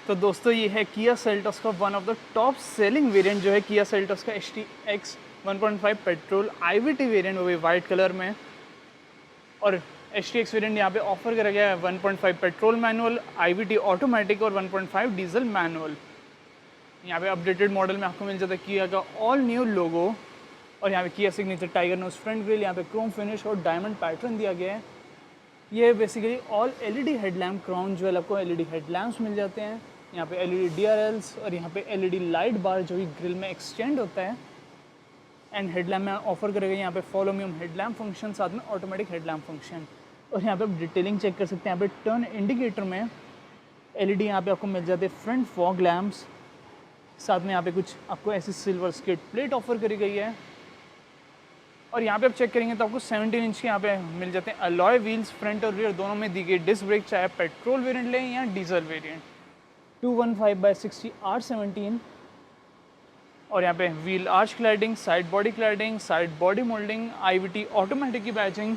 तो दोस्तों ये है किया सेल्टोस का one of the top selling variant जो है किया सेल्टोस का HTX 1.5 पेट्रोल IVT वेरिएंट, वो भी वाइट कलर में। और HTX वेरिएंट यहाँ पे ऑफर करा गया है 1.5 पेट्रोल मैनुअल, IVT ऑटोमेटिक और 1.5 डीजल मैनुअल। यहाँ पे अपडेटेड मॉडल में आपको मिल जाता है किया का ऑल न्यू लोगो, और यहाँ पे किया signature tiger nose front grille, यहाँ पे क्रोम फिनिश और डायमंड पैटर्न दिया गया है। ये basically all LED headlamp crown jewel, आपको LED हेडलैम्प्स मिल जाते हैं। यहाँ पे LED DRLs और यहाँ पे LED लाइट बार जो कि ग्रिल में एक्सटेंड होता है। एंड हेडलैम्प में ऑफर करेगा यहाँ पे फॉलो मी हेडलैम्प फंक्शन, साथ में ऑटोमेटिक हेडलैम्प फंक्शन। और यहाँ पे आप डिटेलिंग चेक कर सकते हैं। यहाँ पे टर्न इंडिकेटर में LED यहाँ पे आपको मिल जाते हैं फ्रंट फॉग लैम्प्स, साथ में यहाँ पे कुछ आपको ऐसी सिल्वर स्किड प्लेट ऑफर करी गई है। और यहाँ पे आप चेक करेंगे तो आपको 17 इंच के यहाँ पे मिल जाते हैं अलॉय व्हील्स, फ्रंट और रियर दोनों में दी गई डिस्क ब्रेक, चाहे पेट्रोल वेरिएंट लें या डीजल वेरिएंट। 215/60 R17। और यहाँ पे wheel arch cladding, side body moulding, IVT automatic की बैचिंग।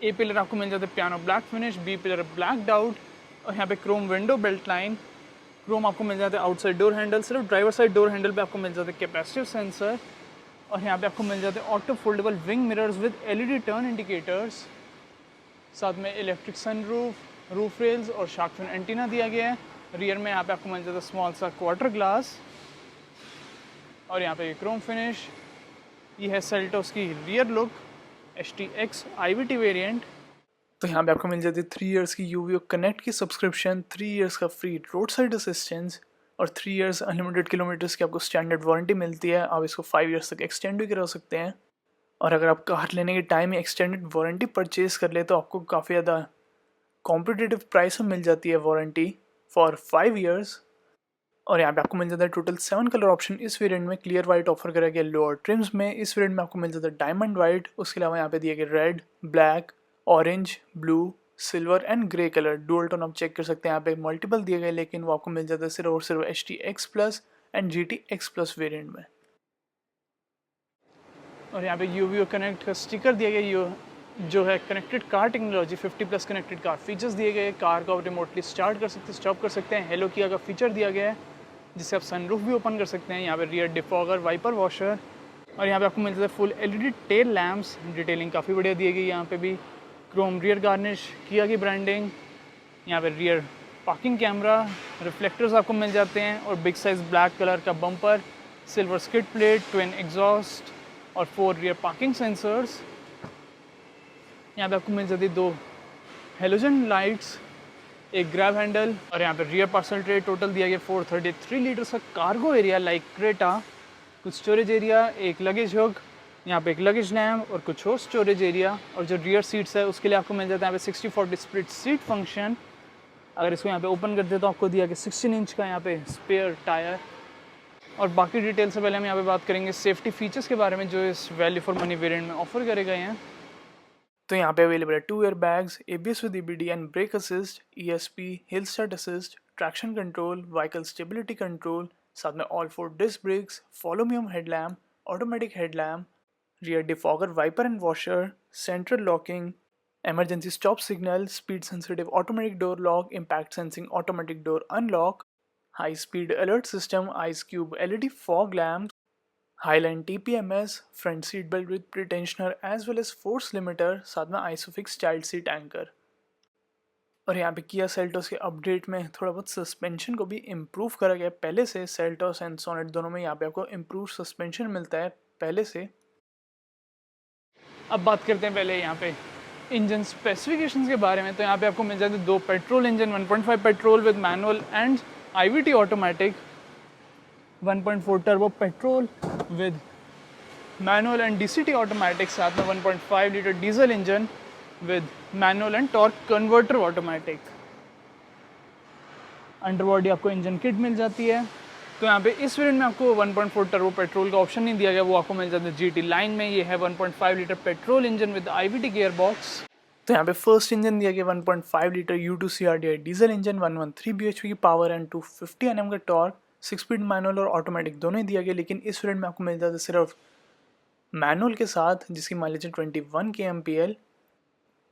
ए पिलर आपको मिल जाते हैं piano black finish, B pillar blacked out, और यहाँ पे chrome window belt line. Chrome आपको मिल जाते हैं आउटसाइड डोर हैंडल, सिर्फ ड्राइवर साइड डोर हैंडल पे आपको मिल जाते हैं कैपेसिटिव सेंसर। और यहाँ पे आपको मिल जाते हैं auto foldable wing mirrors with LED turn indicators, साथ में इलेक्ट्रिक सनरूफ, रूफ रेल्स और शार्क फिन एंटीना दिया गया है। रियर में यहाँ पे आपको मिल जाता है स्मॉल सा क्वार्टर ग्लास, और यहाँ पे क्रोम फिनिश। ये है सेल्टोस की rear look HTX IVT variant. तो यहाँ पे आपको मिल जाती है 3 इयर्स की UVO कनेक्ट की सब्सक्रिप्शन, 3 इयर्स का फ्री रोड साइड असिस्टेंस और 3 इयर्स अनलिमिटेड किलोमीटर्स की आपको स्टैंडर्ड वारंटी मिलती है। आप इसको 5 इयर्स तक एक्सटेंड भी करा सकते हैं। और अगर आप कार लेने के टाइम में एक्सटेंडेड वारंटी परचेज कर ले तो आपको काफ़ी ज़्यादा कॉम्पिटिटिव प्राइस में मिल जाती है वारंटी फॉर 5 इयर्स। और यहाँ पे आपको मिल जाता है टोटल 7 कलर ऑप्शन इस वेरिएंट में। क्लियर वाइट ऑफर करा गया लोअर ट्रिम्स में। इस वेरिएंट में आपको मिल जाता है डायमंड वाइट, उसके अलावा यहाँ पे दिया गया red, black, orange, blue, silver and grey colour. Dual tone आप चेक कर सकते हैं, यहाँ पे मल्टीपल दिए गए, लेकिन वो आपको मिल जाता है सिर्फ और सिर्फ HTX plus and GTX plus variant में। और यहाँ पे UVO कनेक्ट का स्टिकर दिया गया, जो है connected car technology, 50+ connected car features दिए गए। कार को रिमोटली स्टार्ट कर सकते हैं, स्टॉप कर सकते हैं। हेलो किया का फीचर दिया गया है जिससे आप सनरूफ भी ओपन कर सकते हैं। यहाँ पे रियर डिफॉगर, वाइपर वॉशर, और यहाँ पे आपको मिल जाता है full LED tail lamps. Detailing काफ़ी बढ़िया दी गई। यहाँ पे भी क्रोम रियर गार्निश, किया की ब्रांडिंग। यहाँ पे रियर पार्किंग कैमरा, रिफ्लेक्टर्स आपको मिल जाते हैं, और बिग साइज ब्लैक कलर का bumper, silver skid plate, twin exhaust और 4 रियर पार्किंग सेंसर्स। यहाँ पे आपको मिल जाती है 2 हेलोजन लाइट्स, एक ग्रैब हैंडल, और यहाँ पे रियर पार्सल ट्रे। टोटल दिया गया 433 लीटर्स का कार्गो एरिया लाइक क्रेटा, कुछ स्टोरेज एरिया, एक लगेज हुक, यहाँ पे एक लगेज लैम्प और कुछ और स्टोरेज एरिया। और जो रियर सीट्स है उसके लिए आपको मिल जाता है यहाँ पे 60/40 स्प्लिट सीट फंक्शन। अगर इसको यहाँ पे ओपन करते तो आपको दिया गया 16 इंच का यहाँ पे स्पेयर टायर। और बाकी डिटेल से पहले हम यहाँ पे बात करेंगे सेफ्टी फीचर्स के बारे में जो इस वैल्यू फॉर मनी वेरिएंट में ऑफर करे गए हैं। तो यहाँ पे अवेलेबल है 2 air bags, ABS with EBD and brake assist, ESP, hill start assist, traction control, vehicle stability control, साथ में all 4 disc brakes, follow me headlamp, automatic headlamp, rear defogger, wiper and washer, central locking, emergency stop signal, speed sensitive automatic door lock, impact sensing automatic door unlock, high speed alert system, ice cube LED fog lamps, Highline TPMS, front seat belt with pretensioner as well as force limiter, साथ में isofix child seat anchor। और यहाँ पे Kia Seltos के update में थोड़ा बहुत suspension को भी इम्प्रूव करा गया है पहले से। सेल्टोस एंड सोनेट दोनों में यहाँ पे आपको इम्प्रूव सस्पेंशन मिलता है पहले से। अब बात करते हैं पहले यहाँ पे इंजन स्पेसिफिकेशंस के बारे में। तो यहाँ पे आपको मिल जाते हैं 2 petrol engine, 1.5 petrol with manual and IVT automatic, 1.4 turbo petrol with manual and DCT automatic, साथ में 1.5 litre diesel engine with manual and torque converter automatic. Underbody आपको इंजन किट मिल जाती है। तो यहाँ पे इस वेरिएंट में आपको 1.4 टर्बो पेट्रोल का ऑप्शन नहीं दिया गया, वो आपको मिल जाता है GT लाइन में। ये है 1.5 litre petrol engine with IVT gear box. तो यहाँ पे फर्स्ट इंजन दिया गया 1.5 litre U2 CRDI diesel engine, 113 bhp की पावर एंड 250 Nm का टॉर्क, 6 स्पीड मैनुअल और ऑटोमेटिक दोनों ही दिया गया। लेकिन इस वेरिएंट में आपको मिल जाता है सिर्फ मैनुअल के साथ, जिसकी माइलेज है 21 kmpl।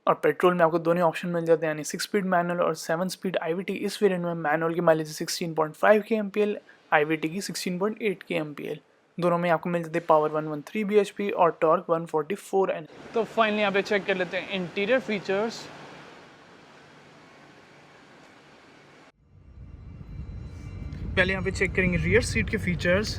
और पेट्रोल में आपको दोनों ऑप्शन मिल जाते हैं, यानी 6 स्पीड मैनुअल और 7 स्पीड IVT। इस वेरिएंट में मैनुअल की माइलेज 16.5 kmpl, IVT की 16.8 kmpl। दोनों में आपको मिल जाते हैं पावर 113 bhp और टॉर्क 144 N। तो फाइनली यहाँ पे चेक कर लेते हैं इंटीरियर फीचर्स। पहले यहाँ पे चेक करेंगे रियर सीट के फीचर्स।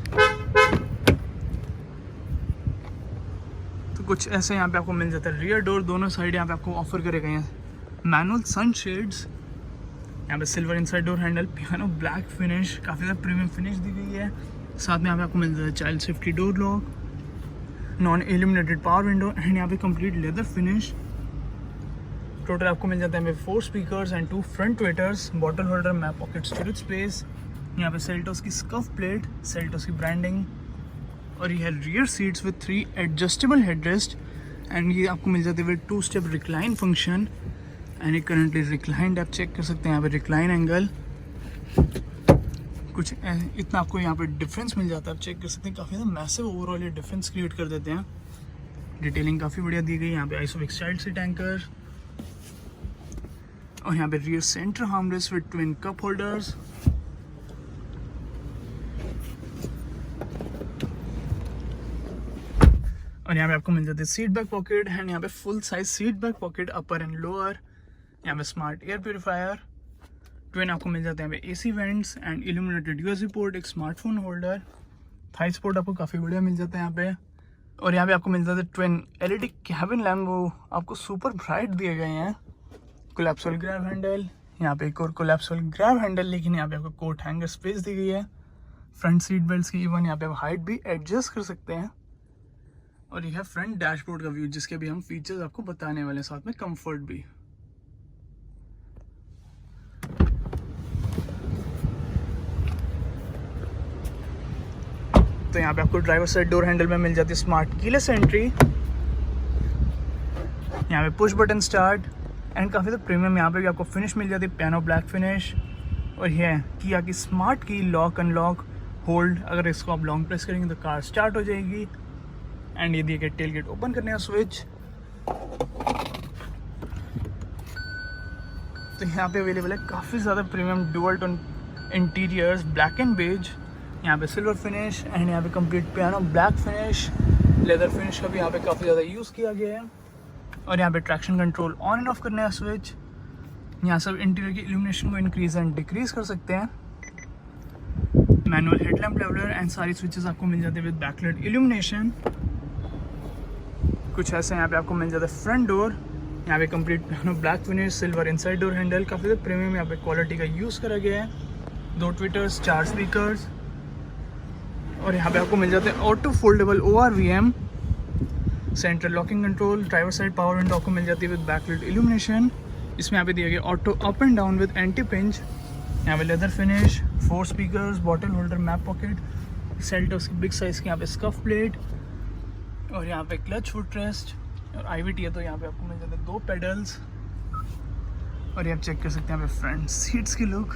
तो कुछ ऐसे यहाँ पे आपको मिल जाता है। रियर डोर दोनों साइड यहाँ पे आपको ऑफर करे गए हैं मैनुअल सनशेड्स। यहाँ पे silver inside door handle, piano black finish, काफ़ी ज़्यादा प्रीमियम फिनिश दी गई है। साथ में यहाँ पे आपको मिल जाता है child safety door lock, non illuminated power window and यहाँ पे कंप्लीट लेदर फिनिश। टोटल आपको मिल जाता है 4 speakers and 2 front waiters, bottle holder, map pocket, storage space. यहाँ पे सेल्टोस की स्कफ प्लेट, सेल्टोस की ब्रांडिंग, और ये है rear seats with 3 adjustable headrest and ये आपको मिल जाते हुए 2 स्टेप रिक्लाइन फंक्शन एंड ये करंटली रिक्लाइंड। आप चेक कर सकते हैं यहाँ पे रिक्लाइन एंगल। कुछ इतना आपको यहाँ पे डिफरेंस मिल जाता है, आप चेक कर सकते हैं। काफ़ी ज़्यादा मैसिव ओवरऑल ये डिफरेंस क्रिएट कर देते हैं। डिटेलिंग काफ़ी बढ़िया दी गई। यहाँ पे आइसोफिक्स चाइल्ड सीट एंकर और यहाँ पे rear centre armrest with twin cup holders. और यहाँ पे आपको मिल जाती है सीट बैक पॉकेट एंड यहाँ पे full size seat back pocket upper and lower. यहाँ पे स्मार्ट एयर प्योरीफायर, ट्विन आपको मिल जाते हैं यहाँ पे AC vents and illuminated USB port, एक स्मार्टफोन होल्डर, थाई सपोर्ट आपको काफ़ी बढ़िया मिल जाता है यहाँ पे। और यहाँ पे आपको मिल जाता है ट्विन LED कैबिन लैम्प, वो आपको सुपर ब्राइट दिए गए हैं। कोलैप्सिबल ग्रैब हैंडल, यहाँ पे एक और कोलैप्सिबल ग्रैब हैंडल, लेकिन यहाँ पे आपको कोट हैंगर स्पेस दी गई है। फ्रंट सीट बेल्ट की इवन यहाँ पे आप हाइट भी एडजस्ट कर सकते हैं। और यह है फ्रंट डैशबोर्ड का व्यू, जिसके भी हम फीचर्स आपको बताने वाले हैं, साथ में कंफर्ट भी। तो यहाँ पे आपको ड्राइवर साइड डोर हैंडल में मिल जाती है स्मार्ट कीलेस एंट्री। यहाँ पे पुश बटन स्टार्ट एंड काफ़ी ज़्यादा प्रीमियम यहाँ पे भी आपको फिनिश मिल जाती है, पियानो ब्लैक फिनिश। और यह है किया की स्मार्ट की लॉक अनलॉक होल्ड, अगर इसको आप लॉन्ग प्रेस करेंगे तो कार स्टार्ट हो जाएगी। एंड ये दिए गए टेल गेट ओपन करने का स्विच। तो यहाँ पे अवेलेबल है काफ़ी ज़्यादा premium dual tone interiors, black and beige, यहाँ पे सिल्वर फिनिश एंड यहाँ पे complete piano black finish, leather finish का भी यहाँ पे काफ़ी ज़्यादा यूज़ किया गया है। और यहाँ पे traction control on end of करने का स्विच। यहाँ सब इंटीरियर की इल्यूमिनेशन को इंक्रीज एंड डिक्रीज कर सकते हैं। मैनुअल हेडलैम्प लेवलर एंड सारी स्विचेस आपको मिल जाते हैं विद बैकलाइट इल्यूमिनेशन। कुछ ऐसे यहाँ पे आपको मिल जाता है फ्रंट डोर, यहाँ पे complete piano black finish, silver inside door handle, काफ़ी ज़्यादा प्रीमियम यहाँ पे क्वालिटी का यूज़ करा गया है। 2 ट्विटर्स, 4 स्पीकर्स और यहाँ पे आपको मिल जाते हैं auto foldable ORVM, central locking control, driver side power window आपको मिल जाती है विद बैकलाइट इल्यूमिनेशन। इसमें यहाँ पे दिया गया auto up and down with anti pinch. यहाँ पे leather finish, 4 speakers, bottle holder, map pocket, Seltos की बिग साइज़ की यहाँ पे स्कफ प्लेट और यहाँ पे क्लच फुट रेस्ट और IVT है। तो यहाँ पे आपको मिल जाते हैं 2 पेडल्स। और ये आप चेक कर सकते हैं यहाँ पे फ्रंट सीट्स की लुक।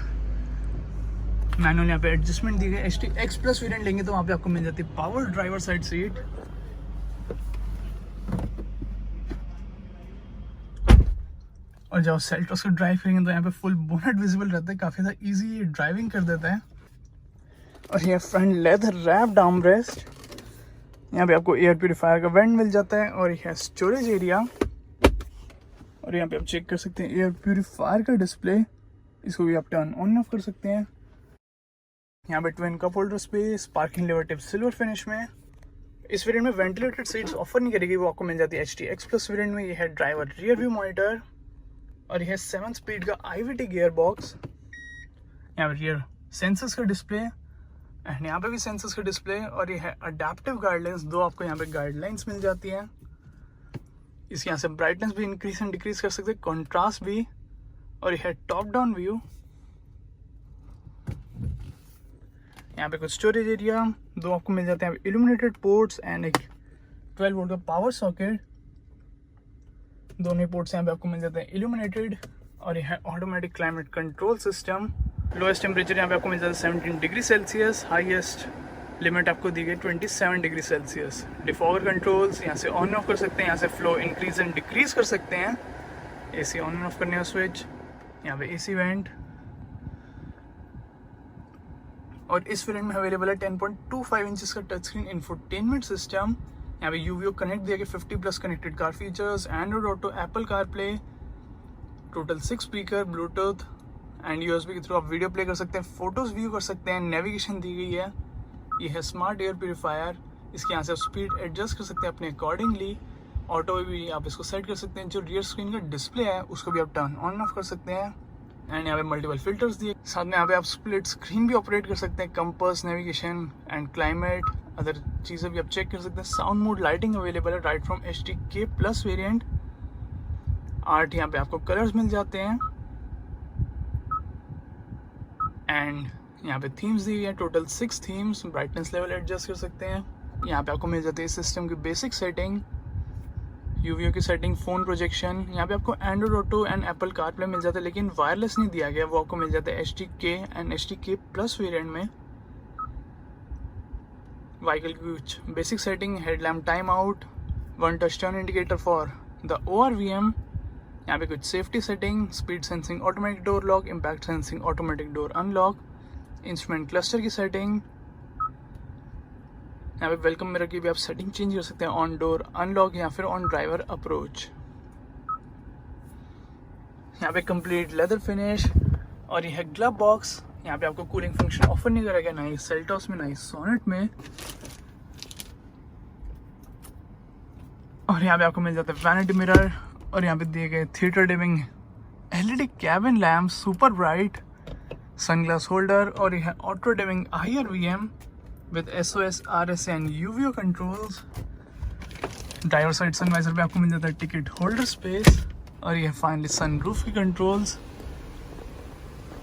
मैनुअल यहाँ पे एडजस्टमेंट दी गई। HT-X+ वेरिएंट लेंगे तो वहाँ पे आपको मिल जाती है पावर ड्राइवर साइड सीट। और जब सेल्टोस को ड्राइव करेंगे तो यहाँ पे फुल बोनेट विजिबल रहता है, काफ़ी ज़्यादा इजी ड्राइविंग कर देता है। और ये फ्रंट लेदर रैप्ड आर्मरेस्ट, यहाँ पे आपको एयर प्यूरीफायर का वेंट मिल जाता है। और यह स्टोरेज एरिया और यहाँ पे आप चेक कर सकते हैं एयर प्यूरीफायर का डिस्प्ले, इसको भी आप टर्न ऑन ऑफ कर सकते हैं। यहाँ पे twin cup holder space, parking lever tip silver finish में। इस वेरिएंट में वेंटिलेटेड सीट्स ऑफर नहीं करेगी, वो आपको मिल जाती है HT-X+ वेरिएंट में। यह है ड्राइवर रियर व्यू मॉनिटर और यह 7 स्पीड का IVT गियर बॉक्स। यहाँ पे रियर सेंसर्स का डिस्प्ले एंड यहाँ पे भी सेंसर्स का डिस्प्ले। और ये है अडेप्टिव गाइडलाइंस, 2 आपको यहाँ पे गाइडलाइंस मिल जाती हैं। इसके यहाँ से ब्राइटनेस भी इंक्रीज एंड डिक्रीज कर सकते हैं, कॉन्ट्रास्ट भी। और ये है टॉप डाउन व्यू। यहाँ पे कुछ स्टोरेज एरिया, 2 आपको मिल जाते हैं इल्यूमिनेटेड पोर्ट्स एंड एक 12 वोल्ट का पावर सॉकेट। दोनों पोर्ट्स यहाँ पे आपको मिल जाते हैं इल्यूमिनेटेड। और यह है automatic climate control system. Lowest temperature यहाँ पे आपको मिल जाता है 17 डिग्री सेल्सियस, हाईएस्ट लिमिट आपको दी गई 27 डिग्री सेल्सियस। डिफॉगर कंट्रोल्स यहाँ से ऑन ऑफ कर सकते हैं, यहाँ से फ्लो इंक्रीज एंड डिक्रीज कर सकते हैं। एसी ऑन एंड ऑफ करने का स्विच, यहाँ पे एसी वेंट। और इस वेरिएंट में अवेलेबल है 10.25 इंचेस का टच स्क्रीन इंफोटेनमेंट सिस्टम। यहाँ पे यूवीओ कनेक्ट दिया गया, 50+ connected car features, Android auto, Apple car play, total 6 speaker, Bluetooth and USB के थ्रू आप वीडियो प्ले कर सकते हैं, फोटोज़ व्यू कर सकते हैं। नेविगेशन दी गई है। ये है स्मार्ट एयर प्योरीफायर, इसके यहाँ से आप स्पीड एडजस्ट कर सकते हैं अपने अकॉर्डिंगली। ऑटो भी आप इसको सेट कर सकते हैं। जो रियर स्क्रीन का डिस्प्ले है उसको भी आप टर्न ऑन ऑफ कर सकते हैं। एंड यहाँ पे मल्टीपल फिल्टर्स दिए, साथ में यहाँ पे आप स्प्लिट स्क्रीन भी ऑपरेट कर सकते हैं। Compass, navigation and climate, other चीज़ें भी आप चेक कर सकते हैं। साउंड मोड लाइटिंग अवेलेबल है राइट फ्रॉम HDK+ वेरिएंट। 8 यहाँ पे आपको कलर्स मिल जाते हैं। एंड यहाँ पे थीम्स दी है, total 6 themes. Brightness level adjust कर सकते हैं। यहाँ पे आपको मिल जाती है सिस्टम की बेसिक सेटिंग, यूवीओ की सेटिंग, फ़ोन प्रोजेक्शन। यहाँ पे आपको Android Auto and Apple car play मिल जाता है, लेकिन वायरलेस नहीं दिया गया, वो आपको मिल जाता है HDK एंड HDK+ वेरिएंट में। व्हीकल की कुछ basic setting, headlamp time out, 1 touch turn indicator for the ORVM। यहाँ पे कुछ safety setting, speed sensing automatic door lock, impact sensing automatic door unlock, instrument cluster की सेटिंग। यहाँ पे welcome mirror की भी आप सेटिंग चेंज कर सकते हैं, ऑन डोर अनलॉक या फिर ऑन ड्राइवर अप्रोच। यहाँ पे कंप्लीट लेदर फिनिश। और ये है ग्लव बॉक्स। यहाँ पे आपको कूलिंग फंक्शन ऑफर नहीं करेगा, ना ही सेल्टॉस में ना ही सोनेट में। और यहाँ पे आपको मिल जाता है वैनिटी मिरर। और यहाँ पे दिए गए theatre dimming LED cabin lamp, super bright, sunglass holder. और यह है auto dimming IRVM with SOS, RSA and UVO controls. Driver side sun visor पे आपको मिल जाता है टिकट होल्डर स्पेस। और ये फाइनली सनरूफ की कंट्रोल्स।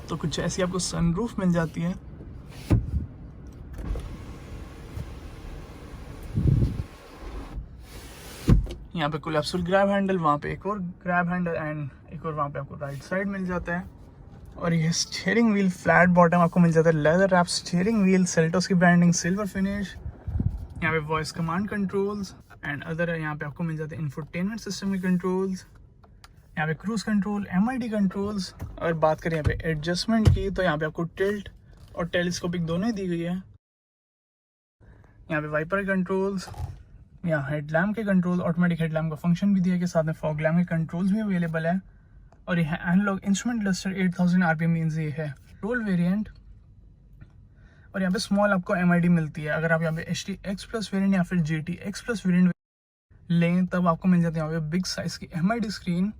तो कुछ ऐसी आपको सनरूफ मिल जाती है। यहाँ पे कोलैप्सिबल ग्रैब हैंडल, वहाँ पे एक और ग्रैब हैंडल एंड एक और वहाँ पे आपको राइट साइड मिल जाता है। और ये स्टीयरिंग व्हील फ्लैट बॉटम आपको मिल जाता है, leather wrap steering wheel, Seltos की ब्रांडिंग, सिल्वर फिनिश। यहाँ पे voice command controls and other यहाँ पे आपको मिल जाते हैं इंफोटेनमेंट सिस्टम के कंट्रोल्स। यहाँ पे क्रूज कंट्रोल, MID कंट्रोल्स। और बात करें यहाँ पे एडजस्टमेंट की, तो यहाँ पे आपको टिल्ट और टेलीस्कोपिक दोनों ही दी गई है। यहाँ पे वाइपर कंट्रोल्स, यहाँ हेडलैम्प के कंट्रोल, ऑटोमेटिक हेडलैम्प का फंक्शन भी दिया गया, साथ में फॉग लैम्प के कंट्रोल्स भी अवेलेबल है। और ये है analogue instrument cluster, 8000 RPM means ये है रोल वेरिएंट। और यहाँ पे स्मॉल आपको MID मिलती है। अगर आप यहाँ पे HDX+ वेरिएंट या फिर GTX+ वेरिएंट लें तब आपको मिल जाती है यहाँ पे बिग साइज की MID स्क्रीन।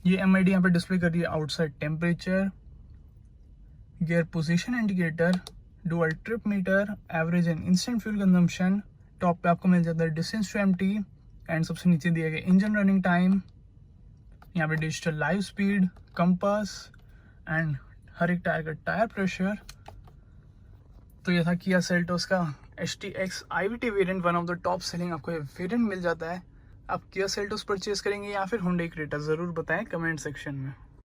ये MID यहाँ पे डिस्प्ले कर रही है outside temperature, gear position indicator, dual trip meter, average and instant fuel consumption. Top पे आपको मिल जाता है डिस्टेंस टू एम्प्टी एंड सबसे नीचे दिया गया इंजन रनिंग टाइम। यहाँ पे digital live speed, compass and हर एक टायर का टायर प्रेशर। तो ये था किया सेल्टोस का HTX IVT variant, one of the top selling आपको ये वेरिएंट मिल जाता है। आप किया सेल्टोस परचेज करेंगे या फिर हुंडई क्रेटा, ज़रूर बताएं कमेंट सेक्शन में।